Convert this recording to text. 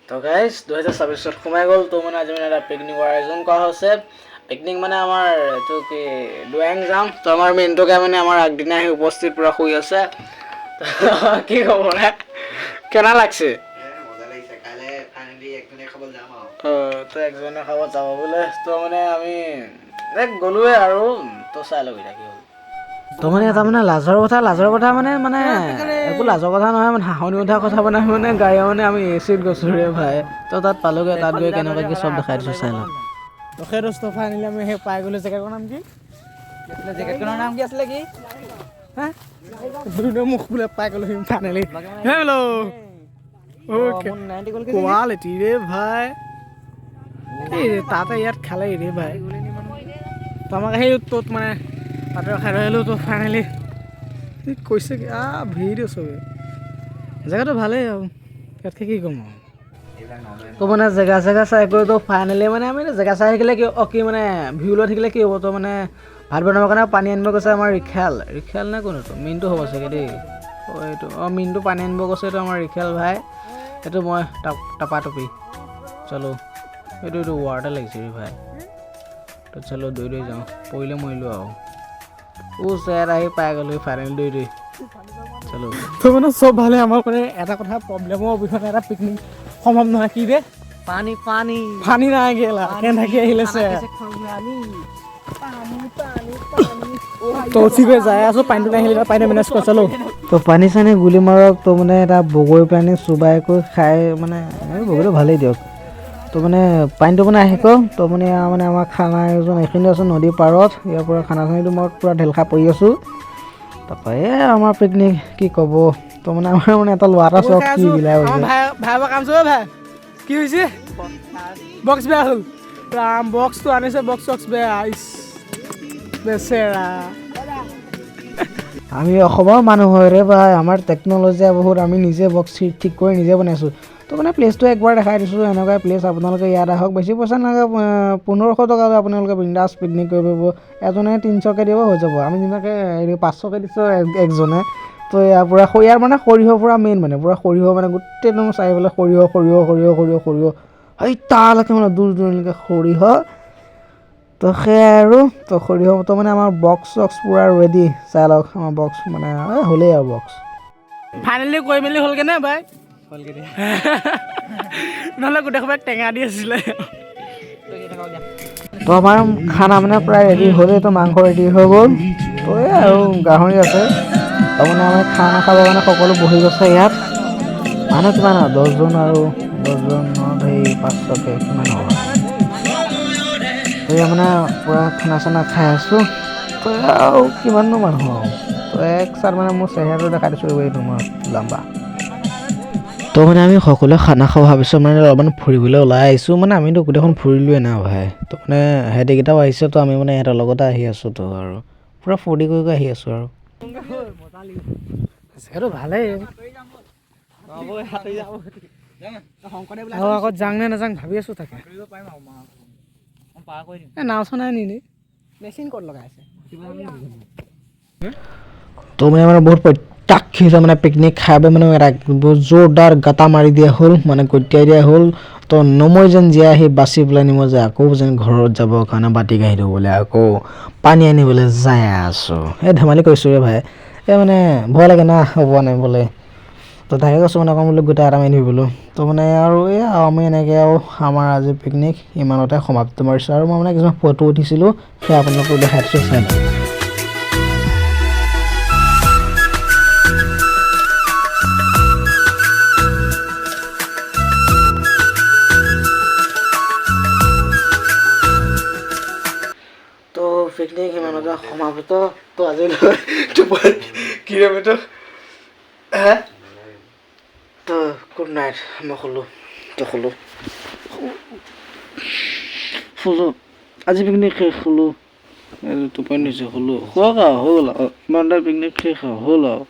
তো গাইজ 2026 সোমাই গ'ল। তো মানে আজি মানে এটা পিকনিকৰ আয়োজন কৰা হৈছে। পিকনিক মানে আমাৰ এইটো কি ডুৱাং যাম। তো আমাৰ মেইনটোকে মানে আমাৰ আগদিনা আহি উপস্থিত পূৰা শুই আছে। কি খবৰ হে কেনা লাগছে? তো একজনে খাব যাব বোলে। তো মানে আমি গ'লোৱে আৰু তো চাই ল'বি থাকি হ'ল। তো মানে এটা মানে লাজৰ কথা মানে একো লাজৰ কথা নহয়, মানে হাঁহনি উঠা কথা মানে গাড়ী মানে আমি এচিত গৈছোঁ ৰে ভাই। তো তাত পালোগৈ, তাত গৈ কেনেকুৱা কি চব দেখাই দিছোঁ, চাই লওক। তো সেই দস্তফা আনিলে আমি সেই পাই গ'লোঁ। জেকেটখনৰ নাম কি? জেকেটখনৰ নাম কি আছিলে কি? মুখ বোলে পাই গ'লোঁ ফাইনেলি। হেল্ল' কোৱালিটি ৰে ভাই। এই তাতে ইয়াত খালে ৰে ভাই। তো আমাক সেই ত'ত মানে তাতে ৰখাই লৈ আহিলোঁ। তো ফাইনেলি কৈছে কি ভিৰ দিওঁ চবে। জেগাটো ভালেই আৰু ইয়াতকৈ কি ক'ম আৰু। তো মানে জেগা চাই কৰি তো ফাইনেলি মানে আমি জেগা চাই থাকিলে কি মানে ভিউ লৈ থাকিলে কি হ'ব। তো মানে ভাত বনাবৰ কাৰণে পানী আনিব গৈছে আমাৰ ৰিখাল নে কোন এইটো মিনটো হ'ব চাগে দেই। এইটো মিনটো পানী আনিব গৈছে। এইটো আমাৰ ৰিখাল ভাই। এইটো মই টাপা টুপি চলো। এইটো ৱাৰতে লাগিছে ৰে ভাই। তো চলো দৈ যাওঁ, পৰিলে মৰিলোঁ আৰু চেয়াৰ আহি পাই গ'লো ফাইনেল দৈ চলো। তো মানে চব ভালে, আমাৰ মানে এটা কথা প্ৰব্লেমৰ অবিহনে এটা পিকনিক সম্ভৱ নহয়। কি ৰে পানী নাই গেলা থাকি আহিলেছে। তো উঠি গৈ যাই আছোঁ, পানীটো নাহিলে পানীটো মেনেজ কৰি চলো। তো পানী চানী গুলি মাৰক। তো মানে এটা বগৰী পানী চুবাই কৰি খাই মানে বগৰীটো ভালেই দিয়ক। তো মানে পানীটো মানে আহি গ'ল। তো মানে আমাৰ খানা আয়োজন এইখিনি আছোঁ নদীৰ পাৰত। ইয়াৰ পৰা খানা চানীটো মই পূৰা ঢেল খাই পৰি আছোঁ। তাৰপৰা আমাৰ পিকনিক কি ক'ব। তো মানে আমাৰ মানে এটা ল'ৰা এটা চক কি বিলাই হৈছে। ভাই কাম চব ভাই কি হৈছে? বক্স বেয়া হ'ল। বক্সটো আনিছে, বক্স বেয়া বেচেৰা। আমি অসমৰ মানুহ হয় ৰে ভাই। আমাৰ টেকন'লজিয়া বহুত, আমি নিজে বক্স ঠিক কৰি নিজে বনাইছোঁ। তো মানে প্লেচটো একবাৰ দেখাই দিছোঁ। এনেকুৱা প্লেচ আপোনালোকে ইয়াত আহক। বেছি পইচা নালাগে, 1500 টকা আপোনালোকে বিন্দাছ পিকনিক কৰিব পাৰিব। এজনে 300কৈ দিব হৈ যাব। আমি যেনেকৈ 500কৈ দিছোঁ একজনে। তো ইয়াৰ পৰা ইয়াৰ মানে সৰিয়হৰ পৰা মেইন মানে পূৰা সৰিয়হ মানে গোটেই একদম চাৰিওফালে সৰিয়হ সেই তালৈকে মানে দূৰ দূৰণিলৈকে সৰিয়হ। তো সেয়াই আৰু তো সৰিয়হটো মানে আমাৰ বক্স পূৰা ৰেডি। চাই লওক আমাৰ বক্স মানে হ'লেই আৰু বক্স ফাইনেলি কৈ মেলি হ'লগৈ নে বাই? হ'লগৈ দে। নহ'লে গোটেই সোপাই টেঙা দি আছিলে। তো আমাৰ খানা মানে প্ৰায় ৰেডি হ'লেই। তো মাংস ৰেডি হৈ গ'ল। তো এই আৰু গাহৰি আছে। তো মানে আমাৰ খানা খাবৰ কাৰণে সকলো বহি গৈছে ইয়াত। মানুহ কিমান আৰু 10জন আৰু 10জনত সেই 500কৈ কিমান হ'ব। তো এয়া মানে পূৰা খানা চানা খাই আছোঁ। তো আৰু কিমাননো মানুহ আৰু। তো এক চাত মানে মোৰ চেহেৰাটো দেখাই দিছোঁ এইটো মই লাম্বা। তো মানে আমি সকলোৱে খানা খাব ভাবিছোঁ মানে অলপমান ফুৰিবলৈ ওলাই আহিছোঁ। মানে আমিতো গোটেইখন ফুৰিলোৱে না ভাই। তো মানে সিহঁতিকেইটাও আহিছে। তো আমি মানে সিহঁতৰ লগতে আহি আছোঁ। তো আৰু পূৰা ফূৰ্তি কৰি আহি আছোঁ আৰু সেইটো ভালেই। আগত যাং নে নাযাং ভাবি আছোঁ তাকে। নাও চোৱা নাই নিলি মেচিন ক'ত লগাই আছে। তো মানে বহুত প্ৰত্যাশী মানে পিকনিক খাই মানে এটা জোৰদাৰ গাটা মাৰি দিয়া হ'ল, মানে গতিয়াই দিয়া হ'ল। তো নমৈ যেন জীয়াই আহি বাচি পেলাই নিব যে আকৌ যেন ঘৰত যাবৰ কাৰণে বাতি কাঢ়ি থ'বলৈ আকৌ পানী আনিবলৈ যাই আছোঁ। ধেমালি কৰিছোঁ ৰে ভাই। মানে ভয় লাগে না হ'ব আনিবলৈ। তো তাকে কৈছোঁ মানে অকণ বোলো গোটাই এটা মাৰি ধৰিবলৈ। তো মানে আৰু আমি এনেকৈ আৰু আমাৰ আজি পিকনিক ইমানতে সমাপ্ত মাৰিছোঁ। আৰু মই মানে কিছুমান ফটো উঠিছিলোঁ, সেয়া আপোনালোকক দেখাই দিছোঁ, চাই লওক। তো পিকনিক ইমানতে সমাপ্ত। তো আজিলৈ কিলোমিটাৰ তো গুড নাইট। মই শুলোঁ আজি পিকনিক শেষ শুলোঁ। টোপনি দিছোঁ শুলোঁ। শুৱক আৰু হৈ গ'ল আৰু ইমানটা পিকনিক শেষ হ'ল আৰু